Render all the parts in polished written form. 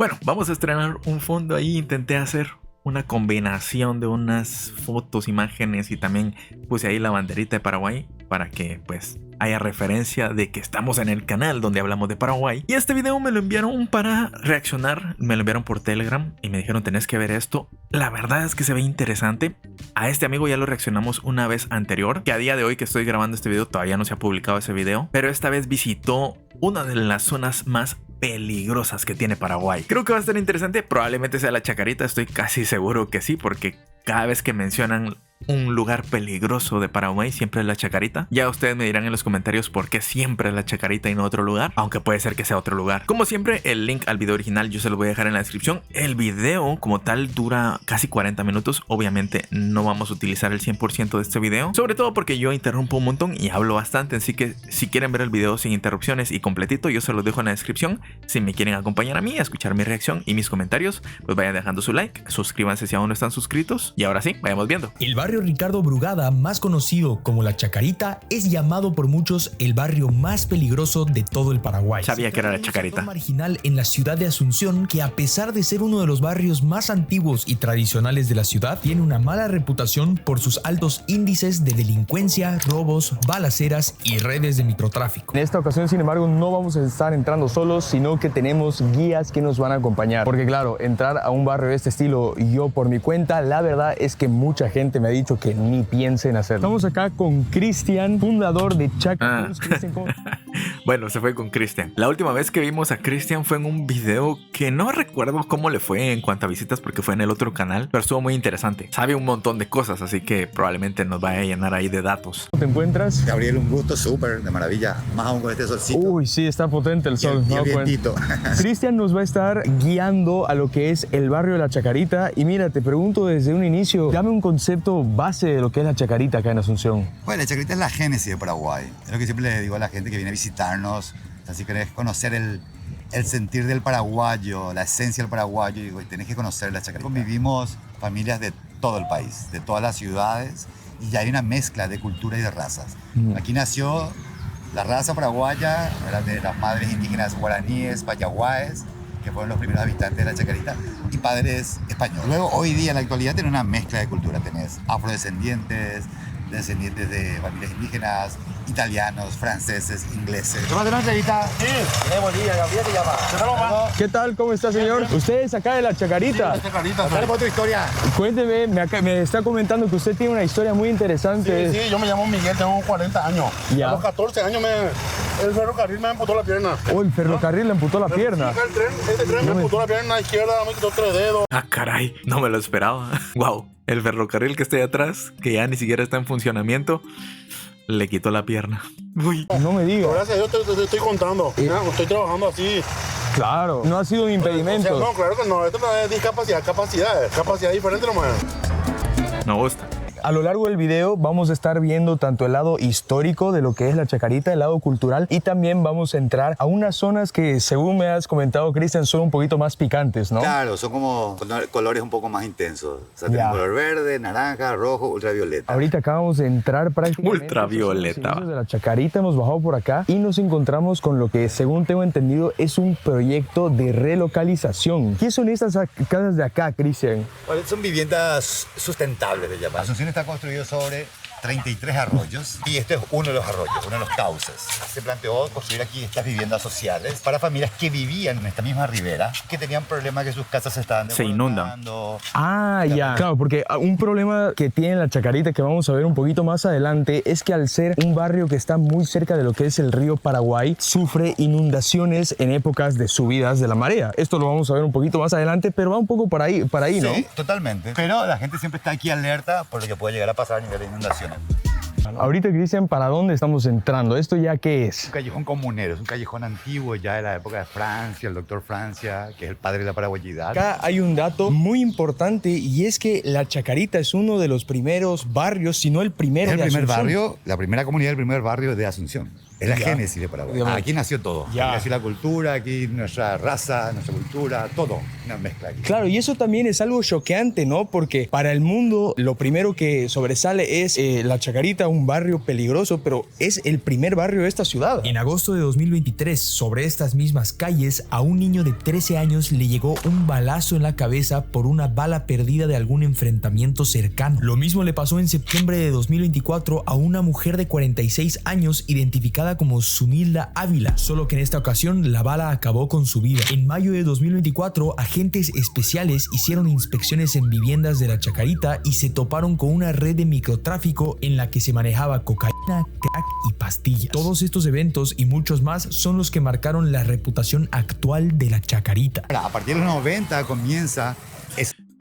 Bueno, vamos a estrenar un fondo ahí. Intenté hacer una combinación de unas fotos, imágenes y también puse ahí la banderita de Paraguay para que pues haya referencia de que estamos en el canal donde hablamos de Paraguay. Y este video me lo enviaron para reaccionar, me lo enviaron por Telegram y me dijeron tenés que ver esto. La verdad es que se ve interesante. A este amigo ya lo reaccionamos una vez anterior, que a día de hoy que estoy grabando este video todavía no se ha publicado ese video, pero esta vez visitó una de las zonas más peligrosas que tiene Paraguay. Creo que va a estar interesante, probablemente sea la Chacarita, estoy casi seguro que sí, porque cada vez que mencionan un lugar peligroso de Paraguay siempre es la Chacarita. Ya ustedes me dirán en los comentarios por qué siempre es la Chacarita y no otro lugar, aunque puede ser que sea otro lugar. Como siempre, el link al video original yo se lo voy a dejar en la descripción. El video como tal dura casi 40 minutos. Obviamente no vamos a utilizar el 100% de este video, sobre todo porque yo interrumpo un montón y hablo bastante, así que si quieren ver el video sin interrupciones y completito, yo se los dejo en la descripción. Si me quieren acompañar a mí a escuchar mi reacción y mis comentarios, pues vayan dejando su like, suscríbanse si aún no están suscritos y ahora sí, vayamos viendo. El barrio Ricardo Brugada, más conocido como La Chacarita, es llamado por muchos el barrio más peligroso de todo el Paraguay. Sabía que era la Chacarita. Un marginal en la ciudad de Asunción que, a pesar de ser uno de los barrios más antiguos y tradicionales de la ciudad, tiene una mala reputación por sus altos índices de delincuencia, robos, balaceras y redes de microtráfico. En esta ocasión, sin embargo, no vamos a estar entrando solos, sino que tenemos guías que nos van a acompañar. Porque claro, entrar a un barrio de este estilo yo por mi cuenta, la verdad es que mucha gente me ha dicho que ni piensen hacerlo. Estamos acá con Cristian, fundador de Chaca. Bueno, se fue con Cristian. La última vez que vimos a Cristian fue en un video que no recuerdo cómo le fue en cuanto a visitas porque fue en el otro canal, pero estuvo muy interesante. Sabe un montón de cosas, así que probablemente nos vaya a llenar ahí de datos. ¿Cómo te encuentras? Gabriel, un gusto súper, de maravilla. Más aún con este solcito. Uy, sí, está potente el sol. Y el vientito. Cristian nos va a estar guiando a lo que es el barrio de La Chacarita. Y mira, te pregunto desde un inicio, dame un concepto base de lo que es La Chacarita acá en Asunción. Bueno, La Chacarita es la génesis de Paraguay. Es lo que siempre le digo a la gente que viene a visitarnos. O sea, si querés conocer el sentir del paraguayo, la esencia del paraguayo, digo, tenés que conocer La Chacarita. Convivimos familias de todo el país, de todas las ciudades, y ya hay una mezcla de cultura y de razas. Aquí nació la raza paraguaya, ¿verdad? De las madres indígenas guaraníes, payaguáes, que fueron los primeros habitantes de La Chacarita, y padres españoles. Luego, hoy día, en la actualidad, tiene una mezcla de cultura. Tenés afrodescendientes, descendientes de familias indígenas, italianos, franceses, ingleses. ¿Te una entrevista? Sí. Tenemos día, Gabriel te llama. ¿Qué tal? ¿Cómo está, señor? ¿Usted es acá de La Chacarita? Sí, La Chacarita. Tenemos otra historia. Cuénteme, me está comentando que usted tiene una historia muy interesante. Sí, yo me llamo Miguel, tengo 40 años. Ya. A los 14 años el ferrocarril me amputó la pierna. Oh, el ferrocarril le amputó la pierna. Este tren me amputó la pierna izquierda, me quitó 3 dedos. Ah, caray, no me lo esperaba. Wow, el ferrocarril que está ahí atrás, que ya ni siquiera está en funcionamiento, le quitó la pierna. Uy. No me diga. Gracias a Dios te estoy contando. Mira, estoy trabajando así. Claro, no ha sido un impedimento. O sea, no, claro que no. Esto no es discapacidad, capacidad diferente nomás. Me gusta. A lo largo del video vamos a estar viendo tanto el lado histórico de lo que es La Chacarita, el lado cultural, y también vamos a entrar a unas zonas que, según me has comentado, Cristian, son un poquito más picantes, ¿no? Claro, son como colores un poco más intensos. O sea, tenemos color verde, naranja, rojo, ultravioleta. Ahorita acabamos de entrar prácticamente ultravioleta. De La Chacarita, hemos bajado por acá y nos encontramos con lo que, según tengo entendido, es un proyecto de relocalización. ¿Qué son estas casas de acá, Cristian? Bueno, son viviendas sustentables, de llamar. Asunción está construido sobre 33 arroyos y este es uno de los arroyos, uno de los cauces. Se planteó construir aquí estas viviendas sociales para familias que vivían en esta misma ribera, que tenían problemas que sus casas se estaban inundan. Ah, ya. Claro, porque un problema que tiene La Chacarita, que vamos a ver un poquito más adelante, es que al ser un barrio que está muy cerca de lo que es el río Paraguay, sufre inundaciones en épocas de subidas de la marea. Esto lo vamos a ver un poquito más adelante, pero va un poco para ahí, ¿no? Sí, totalmente. Pero la gente siempre está aquí alerta por lo que puede llegar a pasar a nivel de inundaciones. Ahorita, Cristian, ¿para dónde estamos entrando? ¿Esto ya qué es? Un callejón comunero, es un callejón antiguo ya de la época de Francia, el doctor Francia, que es el padre de la paraguayidad. Acá hay un dato muy importante y es que La Chacarita es uno de los primeros barrios, si no el primero, es el de primer Asunción. barrio, la primera comunidad del primer barrio de Asunción. Es la Ya. génesis de Paraguay. Digamos. Aquí nació todo. Ya. Aquí nació la cultura, aquí nuestra raza, nuestra cultura, todo. Una mezcla aquí. Claro, y eso también es algo choqueante, ¿no? Porque para el mundo lo primero que sobresale es La Chacarita, un barrio peligroso, pero es el primer barrio de esta ciudad. En agosto de 2023, sobre estas mismas calles, a un niño de 13 años le llegó un balazo en la cabeza por una bala perdida de algún enfrentamiento cercano. Lo mismo le pasó en septiembre de 2024 a una mujer de 46 años identificada como Sunilda Ávila, solo que en esta ocasión la bala acabó con su vida. En mayo de 2024, agentes especiales hicieron inspecciones en viviendas de La Chacarita y se toparon con una red de microtráfico en la que se manejaba cocaína, crack y pastillas. Todos estos eventos y muchos más son los que marcaron la reputación actual de La Chacarita. Ahora, a partir de los 90 comienza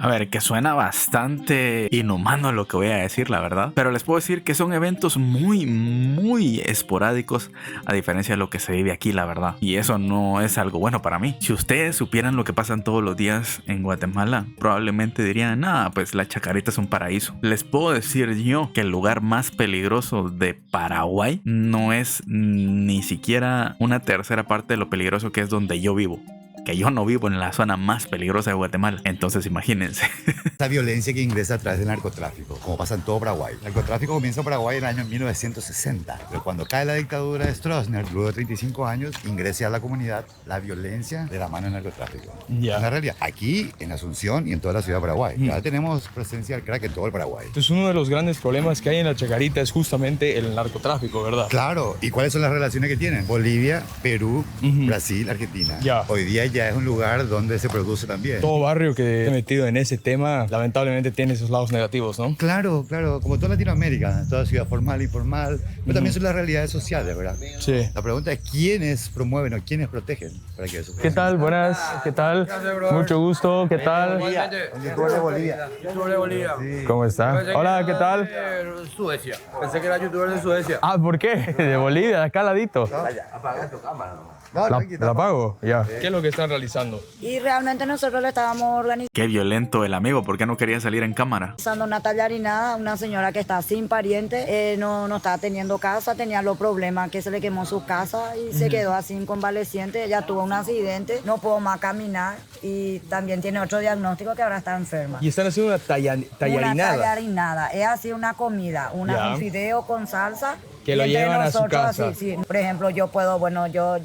A ver, que suena bastante inhumano lo que voy a decir, la verdad. Pero les puedo decir que son eventos muy esporádicos, a diferencia de lo que se vive aquí, la verdad. Y eso no es algo bueno para mí. Si ustedes supieran lo que pasan todos los días en Guatemala, probablemente dirían, nah, pues La Chacarita es un paraíso. Les puedo decir yo que el lugar más peligroso de Paraguay no es ni siquiera una tercera parte de lo peligroso que es donde yo vivo. Que yo no vivo en la zona más peligrosa de Guatemala. Entonces imagínense. esa violencia que ingresa a través del narcotráfico, como pasa en todo Paraguay. El narcotráfico comienza en Paraguay en el año 1960, pero cuando cae la dictadura de Stroessner, luego de 35 años, ingresa a la comunidad la violencia de la mano del narcotráfico. Ya. Es la realidad. Aquí, en Asunción y en toda la ciudad de Paraguay. Ya tenemos presencia del crack en todo el Paraguay. Entonces uno de los grandes problemas que hay en La Chacarita es justamente el narcotráfico, ¿verdad? Claro, ¿y cuáles son las relaciones que tienen? Bolivia, Perú, Brasil, Argentina. Ya. Hoy día ya es un lugar donde se produce también. Todo barrio que esté metido en ese tema lamentablemente tiene esos lados negativos, ¿no? Claro, claro, como toda Latinoamérica, toda ciudad formal, informal, pero también son las realidades sociales, ¿verdad? Sí. La pregunta es quiénes promueven o quiénes protegen para que eso ¿Qué tal? Buenas, ¿qué tal? Mucho gusto, ¿qué tal? Youtuber de Bolivia. Youtuber de Bolivia. ¿Cómo está? Hola, ¿qué tal? De Suecia. Pensé que era youtuber de Suecia. Ah, ¿por qué? De Bolivia, de acá al ladito. Apaga tu cámara. ¿La apago? Ya. ¿Qué es lo que están realizando? Y realmente nosotros le estábamos Qué violento el amigo. ¿Por qué no quería salir en cámara? organizando una tallarinada, una señora que está sin pariente, no está teniendo casa, tenía los problemas que se le quemó su casa y se quedó así convaleciente. Ella tuvo un accidente, no pudo más caminar y también tiene otro diagnóstico que ahora está enferma. Y están haciendo una Una tallarinada. tallarinada, es así una comida, Ya. un fideo con salsa. Que y lo entre llevan a su nosotros casa. así, sí. Por ejemplo, yo puedo, bueno, yo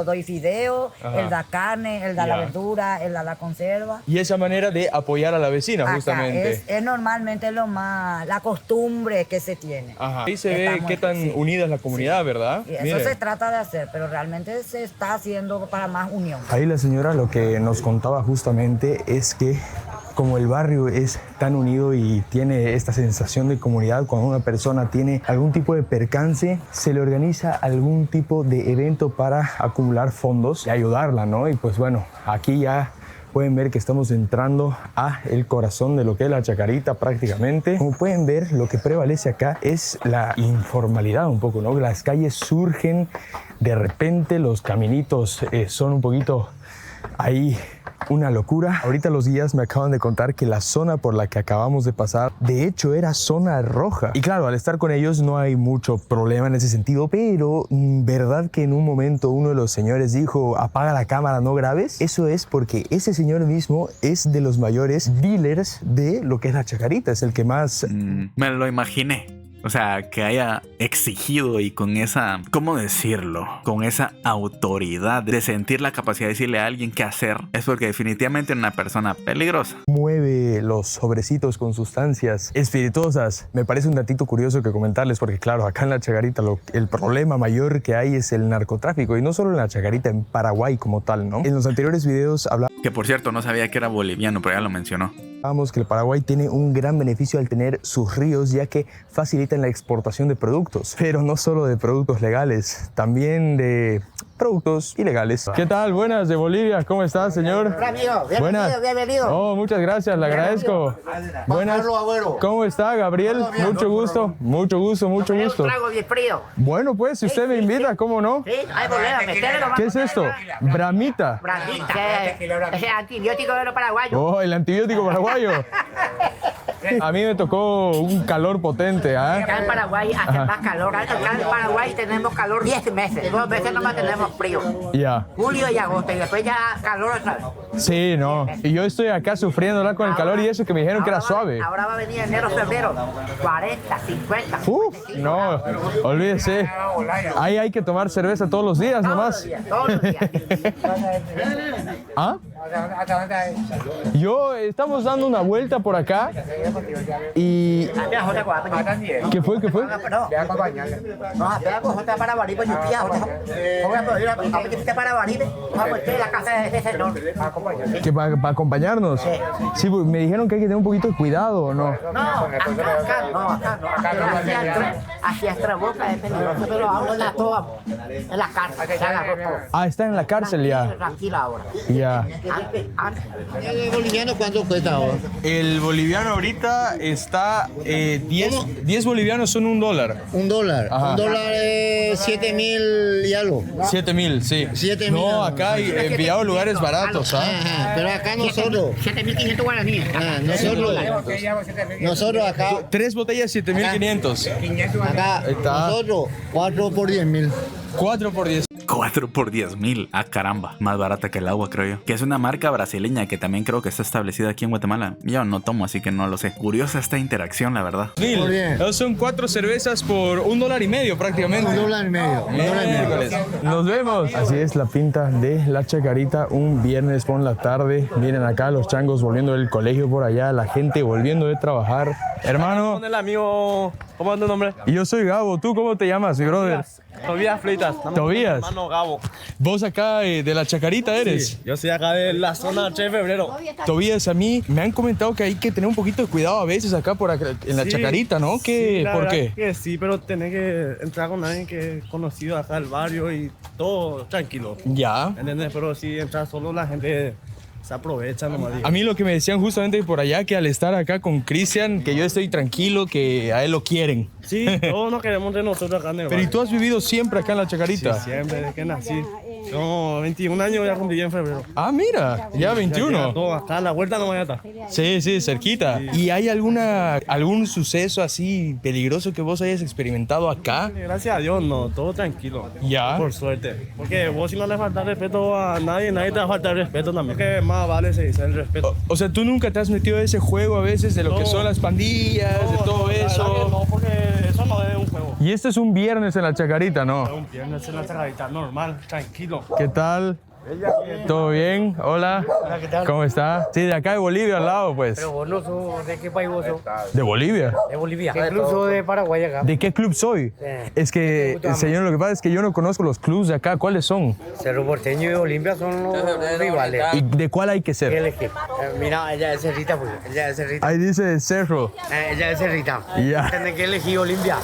doy fideo, Ajá. él da carne, él da la Ya. verdura, él da la conserva. Y esa manera de apoyar a la vecina, Acá justamente. es normalmente la costumbre que se tiene. Ajá. Ahí se ve Estamos- qué tan sí. unida es la comunidad, ¿verdad? Y eso Mire. se trata de hacer, pero realmente se está haciendo para más unión. Ahí la señora lo que nos contaba justamente es que como el barrio es tan unido y tiene esta sensación de comunidad, cuando una persona tiene algún tipo de percance, se le organiza algún tipo de evento para acumular fondos y ayudarla, ¿no? Y pues bueno, aquí ya pueden ver que estamos entrando a el corazón de lo que es La Chacarita prácticamente. Como pueden ver, lo que prevalece acá es la informalidad un poco, ¿no? Las calles surgen de repente, los caminitos son un poquito ahí una locura. Ahorita los guías me acaban de contar que la zona por la que acabamos de pasar, de hecho, era zona roja. Y claro, al estar con ellos no hay mucho problema en ese sentido, pero ¿verdad que en un momento uno de los señores dijo, apaga la cámara, no grabes? Eso es porque ese señor mismo es de los mayores dealers de lo que es La Chacarita, es el que más... Me lo imaginé. O sea, que haya exigido y con esa, ¿cómo decirlo? Con esa autoridad de sentir la capacidad de decirle a alguien qué hacer. Es porque definitivamente es una persona peligrosa. mueve los sobrecitos con sustancias espirituosas. Me parece un datito curioso que comentarles porque claro, acá en La Chacarita el problema mayor que hay es el narcotráfico y no solo en La Chacarita, en Paraguay como tal, ¿no? En los anteriores videos Que por cierto, no sabía que era boliviano, pero ya lo mencionó. hablábamos que el Paraguay tiene un gran beneficio al tener sus ríos ya que facilitan la exportación de productos, pero no solo de productos legales, también de productos ilegales. ¿Qué tal? Buenas, de Bolivia. ¿Cómo estás, señor? Hola, amigo. Buenas. Bienvenido. Oh, muchas gracias, le agradezco. Buenas. Carlos Agüero. ¿Cómo está, Gabriel? Mucho gusto, mucho gusto, mucho Un gusto. trago bien frío. Bueno, pues, si usted me invita, ¿cómo no? Sí, no hay problema. Metele nomás. ¿Qué es esto? Bramita. Brandita. Ese antibiótico de los paraguayos. Oh, el antibiótico paraguayo. A mí me tocó un calor potente, ¿ah? Acá en Paraguay hace más calor. Acá en Paraguay tenemos calor 10 meses. 2 meses nomás tenemos frío. Ya. Julio y agosto. Y después ya calor otra vez. Sí, no. Y yo estoy acá sufriéndola con el calor y eso que me dijeron que era suave. Ahora va a venir enero, febrero. 40, 50. No, olvídese. Ahí hay que tomar cerveza todos los días nomás. Todos los días. ¿Ah? Estamos dando una vuelta por acá y... ¿Qué fue? ¿Que para acompañarnos? Sí, pues me dijeron que hay que tener un poquito de cuidado, ¿o no? No, acá no. Hacia nuestra boca es peligroso, pero ahora está todo en la cárcel. Se agarró todo. Ah, está en la cárcel ya. Tranquila ahora. Ya. Antes. ¿El boliviano cuánto cuesta ahora? El boliviano ahorita está 10 bolivianos son $1. $1. Ajá. $1 es 7.000 y algo. 7.000, sí. 7.000. No, acá hay enviado a lugares baratos, ¿ah? Ajá, pero acá nosotros. 7.500 guaraníes. Nosotros acá. 3 botellas 7.500. Acá Está. nosotros 4 por 10.000. 4 por 10. 4 por 10,000. Ah, caramba. Más barata que el agua, creo yo. Que es una marca brasileña que también creo que está establecida aquí en Guatemala. Yo no tomo, así que no lo sé. Curiosa esta interacción, la verdad. Muy bien. Son 4 cervezas por $1.50 prácticamente. $1.50. Nos vemos. Así es la pinta de La Chacarita un viernes por la tarde. Miren acá los changos volviendo del colegio por allá, la gente volviendo de trabajar. Hermano. ¿Dónde el amigo? ¿Cómo es tu nombre? Yo soy Gabo. ¿Tú cómo te llamas, mi brother? Tobías Fleitas. Tobías. Hermano Gabo. ¿Vos acá de La Chacarita eres? Sí, yo soy acá de la zona 3 de febrero. Tobías, a mí me han comentado que hay que tener un poquito de cuidado a veces acá en La Sí, Chacarita, ¿no? sí, ¿Por qué? Que sí, pero tenés que entrar con alguien que es conocido acá del barrio y todo tranquilo. Ya. ¿Entendés? Pero si entras solo la gente se aprovecha nomás. A mí lo que me decían justamente por allá, que al estar acá con Cristian, que yo estoy tranquilo, que a él lo quieren. Sí, todos nos queremos de nosotros acá en el Pero ¿y barrio. tú has vivido siempre acá en La Chacarita? Sí, siempre, desde que nací. No, 21 años ya cumplí en febrero. Ah, mira, ya 21. No, acá a la vuelta no voy a estar. Sí, cerquita. ¿Y hay algún suceso así peligroso que vos hayas experimentado acá? Gracias a Dios, no, todo tranquilo. Ya. Por suerte. Porque vos si no le faltas respeto a nadie, nadie te va a faltar respeto también. Que más vale se dice el respeto. O sea, ¿tú nunca te has metido en ese juego a veces de lo que son las pandillas, de todo eso? No, porque eso no es un juego. Y este es un viernes en La Chacarita, ¿no? Es un viernes en la cerradita, normal, tranquilo. ¿Qué tal? ¿Todo bien? Hola. Hola, ¿qué tal? ¿Cómo está? Sí, de acá de Bolivia al lado, pues. Pero vos no sos, ¿de qué país vos sos? ¿De Bolivia? De Bolivia. Incluso de Paraguay acá. ¿De qué club soy? Sí. Es que, señor, lo que pasa es que yo no conozco los clubs de acá. ¿Cuáles son? Cerro Porteño y Olimpia son los rivales. ¿Y de cuál hay que ¿Qué ser? elegir? Mira, ella es Cerrita, pues. Ella es Cerrita. Ahí dice Cerro. Ella es Cerrita. Ya. Tienes que elegir Olimpia,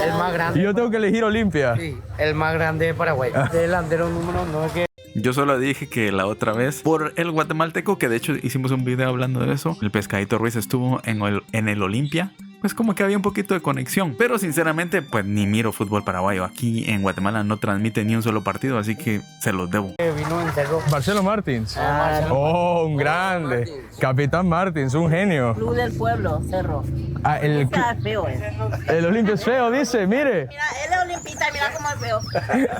el más Y grande. yo tengo que elegir Olimpia. Sí, el más grande de Paraguay. Delantero número 9 que... Yo solo dije que la otra vez, por el guatemalteco, que de hecho hicimos un video hablando de eso, el Pescadito Ruiz estuvo en el Olimpia. Pues como que había un poquito de conexión. Pero sinceramente, pues ni miro fútbol paraguayo. Aquí en Guatemala no transmite ni un solo partido, así que se los debo. Vino en Cerro. Marcelo Martins. Oh, un grande. Capitán Martins, un genio. Club del Pueblo, Cerro. Ah, Está feo, el Olimpia es feo, dice, mire. Mira, él es olimpista, mira cómo es feo.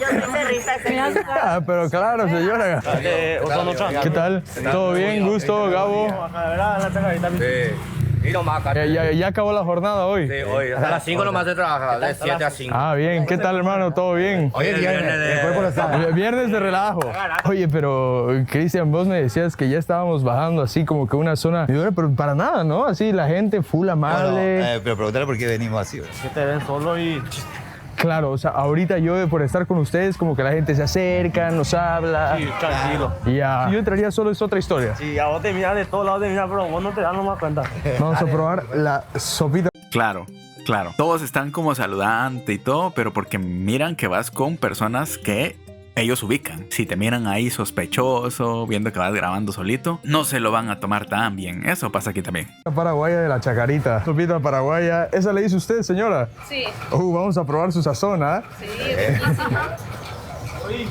Yo soy cerrista, mira su cara. Ah, pero claro, señora. ¿Qué tal? ¿Todo bien? ¿Gusto, Gabo? ¿Ya acabó la jornada hoy? Sí, hoy. A las 5 nomás se trabaja, de 7 a 5. Ah, bien. ¿Qué tal, hermano? ¿Todo bien? Hoy es viernes. Viernes de relajo. Oye, pero Cristian, vos me decías que ya estábamos bajando así como que una zona... Pero para nada, ¿no? Así la gente full amable. Pero pregúntale por qué venimos así. Que te ven solo y... Claro, o sea, ahorita yo por estar con ustedes como que la gente se acerca, nos habla. Sí, tranquilo. Ya. Si yo entraría solo es otra historia. Sí, a vos te miras de todos lados, te miras, pero vos no te das nomás cuenta. Vamos a probar la sopita. Claro. Todos están como saludante y todo, pero porque miran que vas con personas que ellos ubican. Si te miran ahí sospechoso, viendo que vas grabando solito, no se lo van a tomar tan bien. Eso pasa aquí también. Paraguaya de La Chacarita. Sopita paraguaya. ¿Esa le hizo usted, señora? Sí. Vamos a probar su sazón, ¿ah? Sí, riquísima.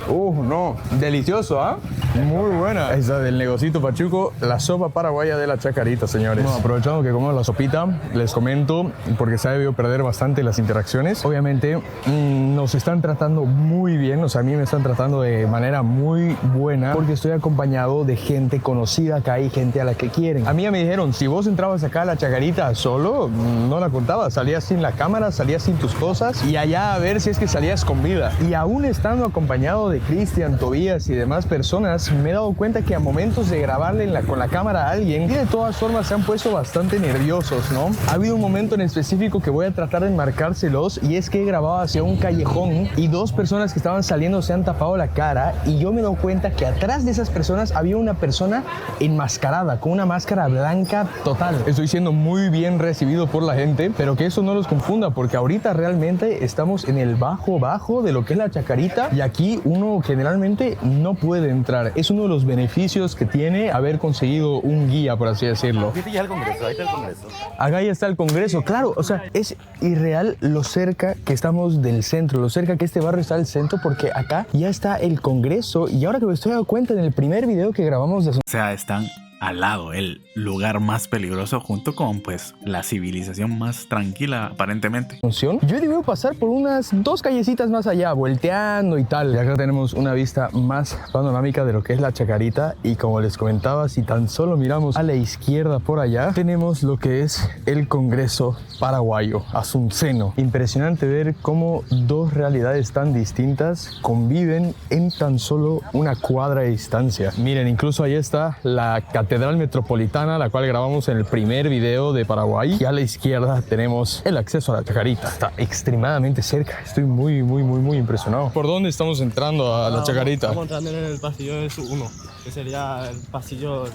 No, delicioso, ¿ah? Muy buena. Esa del negocito Pachuco, la sopa paraguaya de la Chacarita, señores. Bueno, aprovechando que comemos la sopita, les comento, porque se ha debido perder bastante las interacciones. Obviamente, nos están tratando muy bien, o sea, a mí me están tratando de manera muy buena, porque estoy acompañado de gente conocida acá y gente a la que quieren. A mí ya me dijeron, si vos entrabas acá a la Chacarita solo, no la contabas, salías sin la cámara, salías sin tus cosas, y allá a ver si es que salías con vida. Y aún estando acompañado de Cristian, Tobías y demás personas, me he dado cuenta que a momentos de grabarle con la cámara a alguien, de todas formas se han puesto bastante nerviosos, ¿no? Ha habido un momento en específico que voy a tratar de marcárselos, y es que he grabado hacia un callejón y dos personas que estaban saliendo se han tapado la cara, y yo me he dado cuenta que atrás de esas personas había una persona enmascarada, con una máscara blanca total. Estoy siendo muy bien recibido por la gente, pero que eso no los confunda, porque ahorita realmente estamos en el bajo de lo que es la Chacarita, y aquí uno generalmente no puede entrar. Es uno de los beneficios que tiene haber conseguido un guía, por así decirlo. ¿Viste ya el Congreso? Ahí está el Congreso. Acá ya está el Congreso, claro. O sea, es irreal lo cerca que estamos del centro, lo cerca que este barrio está del centro, porque acá ya está el Congreso. Y ahora que me estoy dando cuenta, en el primer video que grabamos de... O sea, están al lado, el lugar más peligroso junto con pues la civilización más tranquila aparentemente. Yo he debido pasar por unas 2 callecitas más allá, volteando y tal. Y acá tenemos una vista más panorámica de lo que es la Chacarita, y como les comentaba, si tan solo miramos a la izquierda por allá, tenemos lo que es el Congreso paraguayo, Asunceno. Impresionante ver cómo dos realidades tan distintas conviven en tan solo una cuadra de distancia. Miren, incluso ahí está la Catedral Metropolitana, la cual grabamos en el primer video de Paraguay, y a la izquierda tenemos el acceso a la Chacarita. Está extremadamente cerca. Estoy muy impresionado. ¿Por dónde estamos entrando a la Chacarita? Estamos entrando en el pasillo de su 1, que sería el pasillito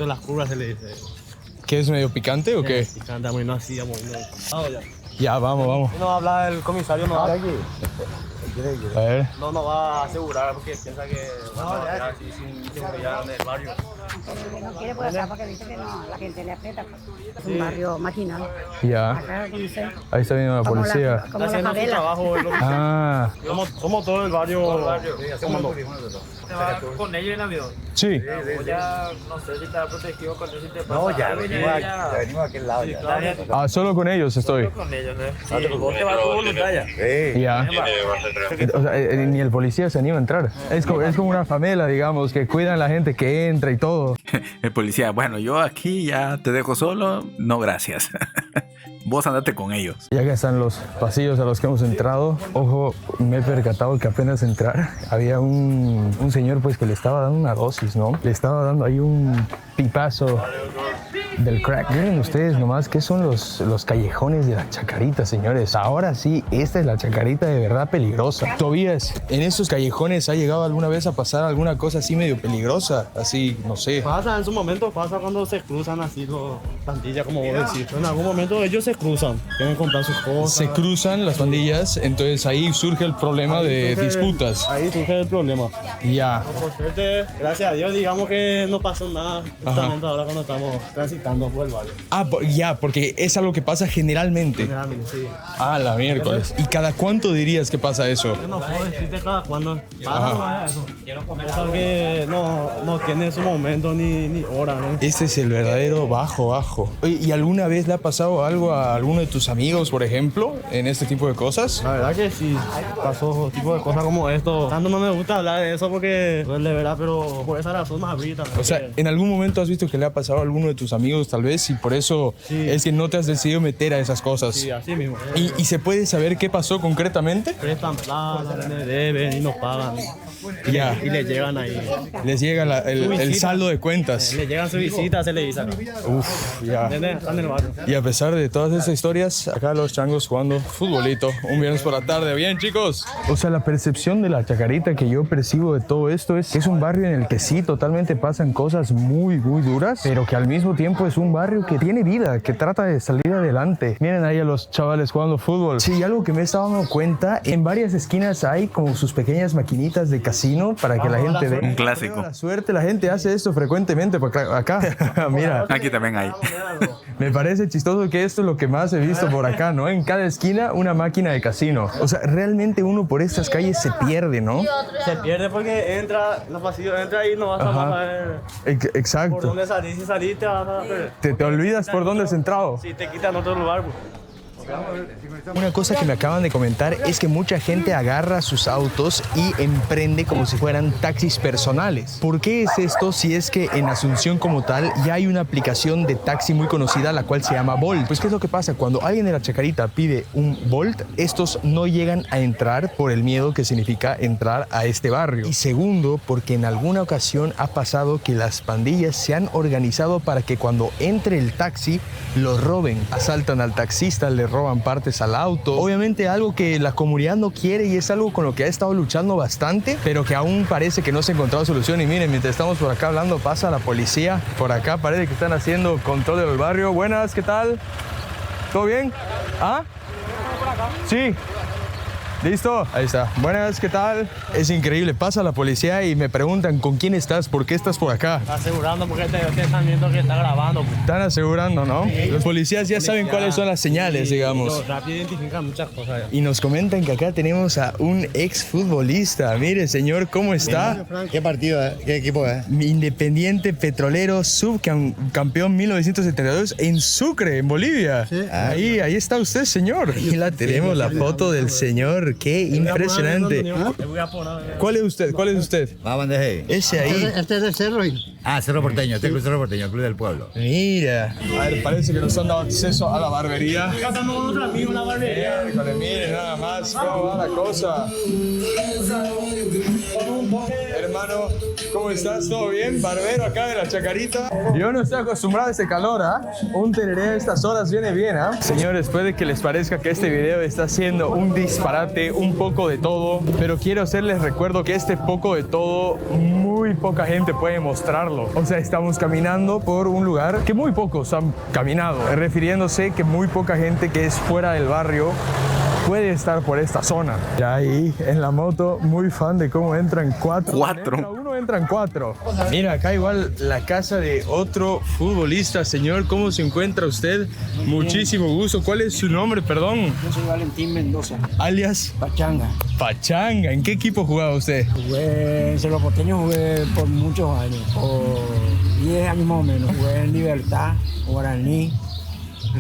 de las curvas, se le dice. ¿Qué es medio picante o qué? Picante, muy no así, muy no. Ya, vamos. No habla el comisario, no habla aquí. A ver. No va a asegurar porque piensa que va a quedar así sin seguridad en el barrio. No quiere por acá porque dice que no, la gente le aprieta. Es un barrio marginal. Ya. Acá, dice, Ahí está viendo la policía. como la haciendo su favela. trabajo. Es lo que somos todo el barrio. ¿Te vas con ellos en avión? Sí. Ya no sé si está protegido con ellos. No, ya venimos a aquel lado. Ah, solo con ellos estoy. Con ellos, ¿no? Vos te vas con voluntaria. Ya. O sea, ni el policía se anima a entrar. Es como una favela, digamos, que cuidan a la gente que entra y todo. El policía, bueno, yo aquí ya te dejo solo, no gracias. Vos andate con ellos. Ya que están los pasillos a los que hemos entrado, ojo, me he percatado que apenas entrar había un señor pues que le estaba dando una dosis, ¿no? Le estaba dando ahí un pipazo del crack. Miren ustedes nomás qué son los callejones de la Chacarita, señores. Ahora sí, esta es la Chacarita de verdad peligrosa. Tobías, ¿en estos callejones ha llegado alguna vez a pasar alguna cosa así medio peligrosa? Así, no sé. Pasa en su momento, pasa cuando se cruzan así los pandillas, como vos decís. En algún momento ellos se cruzan, quieren comprar sus cosas. Se cruzan las pandillas, entonces ahí surge el problema de disputas. Ahí surge el problema. Ya. Por suerte, gracias a Dios, digamos que no pasó nada justamente ahora cuando estamos transitando por el barrio. Ah, porque es algo que pasa generalmente. Generalmente, sí. Ah, la miércoles. ¿Y cada cuánto dirías que pasa eso? Yo no puedo decirte cada cuándo pasa eso. Cosa que no tiene su momento ni hora, ¿no? Este es el verdadero bajo. Oye, ¿y alguna vez le ha pasado algo a alguno de tus amigos, por ejemplo, en este tipo de cosas? La verdad que sí, pasó tipo de cosas como esto. Tanto no me gusta hablar de eso porque duele, ¿verdad? Pero por esa razón más ahorita. O sea, ¿en algún momento has visto que le ha pasado a alguno de tus amigos, tal vez, y por eso es que no te has decidido meter a esas cosas? Sí, así mismo. ¿Y se puede saber qué pasó concretamente? Prestan plata, me deben y nos pagan. Ya. Y les llegan ahí. Les llega el saldo de cuentas. Les llegan su visita, se les dice acá. Uf, ya. Están en el barrio. Y a pesar de todas esas historias, acá los changos jugando futbolito un viernes por la tarde. Bien, chicos. O sea, la percepción de la Chacarita que yo percibo de todo esto es que es un barrio en el que sí, totalmente pasan cosas muy duras, pero que al mismo tiempo es un barrio que tiene vida, que trata de salir adelante. Miren ahí a los chavales jugando fútbol. Sí, algo que me he estado dando cuenta, en varias esquinas hay como sus pequeñas maquinitas de casino para que la gente vea. Un clásico. La suerte, la gente hace esto frecuentemente por acá. Mira. Aquí también hay. Me parece chistoso que esto es lo que más he visto por acá, ¿no? En cada esquina una máquina de casino. O sea, realmente uno por estas calles se pierde, ¿no? Se pierde porque entra, los pasillos, entra y no vas a saber exacto. por dónde salís. Si salís te vas a perder. Te olvidas por dónde has entrado. Sí, te quitan otro lugar, pues. Una cosa que me acaban de comentar es que mucha gente agarra sus autos y emprende como si fueran taxis personales. ¿Por qué es esto si es que en Asunción como tal ya hay una aplicación de taxi muy conocida la cual se llama Bolt? Pues ¿qué es lo que pasa? Cuando alguien de la Chacarita pide un Bolt, estos no llegan a entrar por el miedo que significa entrar a este barrio. Y segundo, porque en alguna ocasión ha pasado que las pandillas se han organizado para que cuando entre el taxi lo roben. Asaltan al taxista, le roban partes al auto. Obviamente algo que la comunidad no quiere y es algo con lo que ha estado luchando bastante, pero que aún parece que no se ha encontrado solución. Y miren, mientras estamos por acá hablando, pasa la policía. Por acá parece que están haciendo control del barrio. Buenas, ¿qué tal? ¿Todo bien? ¿Ah? Sí. ¿Listo? Ahí está. Buenas, ¿qué tal? Es increíble. Pasa la policía y me preguntan ¿con quién estás? ¿Por qué estás por acá? Asegurando porque te están viendo que está grabando. Pues. Están asegurando, ¿no? Sí. Los policías ya saben cuáles son las señales, digamos. Rápido identifican muchas cosas. Y nos comentan que acá tenemos a un exfutbolista. Mire, señor, ¿cómo está? ¿Qué partido es? ¿Qué equipo es? Independiente Petrolero, subcampeón 1972 en Sucre, en Bolivia. Sí. Ahí está usted, señor. Y la tenemos la foto del señor. Qué impresionante. ¿Cuál es usted? ¿Cuál es usted? Va a ese ahí. Este es del Cerro. Cerro Porteño. Este es el Cerro Porteño, el Club del Pueblo. Mira. A ver, parece que nos han dado acceso a la barbería. Acá estamos nosotros amigos en la barbería. Miren nada más cómo va la cosa. Hermano, ¿cómo estás? ¿Todo bien? Barbero acá de la Chacarita. Yo no estoy acostumbrado a este calor, ¿ah? Un tereré a estas horas viene bien, ¿ah? Señores, puede que les parezca que este video está siendo un disparate, un poco de todo, pero quiero hacerles recuerdo que este poco de todo, muy poca gente puede mostrarlo. O sea, estamos caminando por un lugar que muy pocos han caminado, refiriéndose que muy poca gente que es fuera del barrio puede estar por esta zona. Y ahí en la moto, muy fan de cómo entran cuatro. Entran cuatro. Mira, acá igual la casa de otro futbolista. Señor, ¿cómo se encuentra usted? Muchísimo gusto. ¿Cuál es su nombre, perdón? Yo soy Valentín Mendoza. Alias Pachanga. Pachanga. ¿En qué equipo jugaba usted? Jugué en Cerro Porteño, jugué por muchos años, por 10 años más o menos. Jugué en Libertad, Guaraní,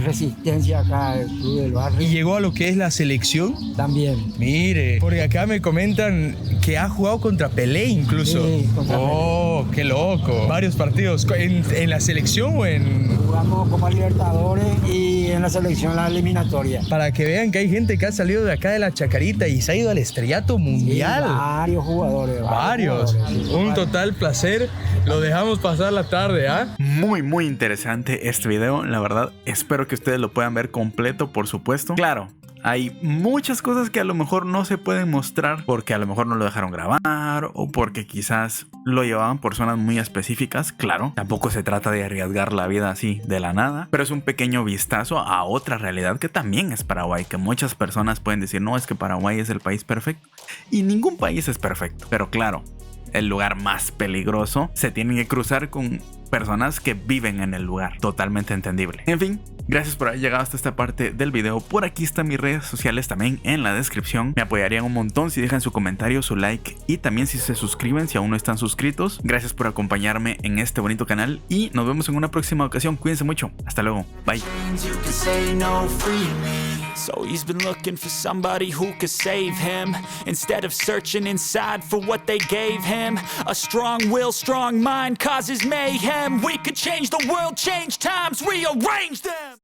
Resistencia acá del Club del Barrio. ¿Y llegó a lo que es la selección? También. Mire, porque acá me comentan que ha jugado contra Pelé incluso. Sí, contra Pelé. Oh, qué loco. Varios partidos. ¿En la selección o en...? Jugamos Copa Libertadores y en la selección la eliminatoria. Para que vean que hay gente que ha salido de acá de la Chacarita y se ha ido al estrellato mundial. Sí, varios jugadores. Varios. Un total placer. Lo dejamos pasar la tarde, ¿ah? Muy interesante este video, la verdad. Espero que ustedes lo puedan ver completo, por supuesto. Claro, hay muchas cosas que a lo mejor no se pueden mostrar porque a lo mejor no lo dejaron grabar o porque quizás lo llevaban por zonas muy específicas. Claro, tampoco se trata de arriesgar la vida así de la nada, pero es un pequeño vistazo a otra realidad que también es Paraguay, que muchas personas pueden decir, no, es que Paraguay es el país perfecto, y ningún país es perfecto, pero claro, el lugar más peligroso se tiene que cruzar con personas que viven en el lugar. Totalmente entendible. En fin, gracias por haber llegado hasta esta parte del video. Por aquí están mis redes sociales también en la descripción. Me apoyarían un montón si dejan su comentario, su like y también si se suscriben si aún no están suscritos. Gracias por acompañarme en este bonito canal y nos vemos en una próxima ocasión. Cuídense mucho. Hasta luego. Bye. So he's been looking for somebody who could save him, instead of searching inside for what they gave him. A strong will, strong mind causes mayhem. We could change the world, change times, rearrange them.